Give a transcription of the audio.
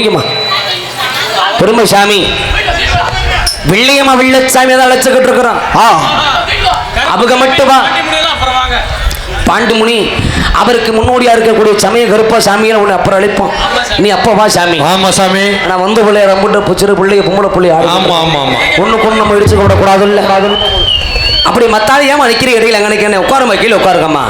முடியுமா? பெருமை சாமி வெள்ளியம்மா வெள்ளச்சாமி தான் அழைச்சுக்கிட்டு இருக்கிறோம். அவங்க மட்டும் வா. பாண்டுமுனி அவருக்கு முன்னோடியா இருக்கக்கூடிய சமய கருப்பா சாமியை உன்னை அப்புறம் அழைப்போம். நீ அப்பா வா சாமி. ஆமா சாமி. நான் வந்து பிள்ளைய ரம்பிட்டு பிடிச்சிரு பிள்ளைய பொம்பளை பிள்ளைய ஒண்ணு கொண்டு நம்ம இடிச்சு விட கூடாது. இல்ல அப்படி மத்தாது ஏமா நிக்கிற இடையில அங்க நிக்கிறேன். உட்காருமா, கீழே உட்காருங்கம்மா.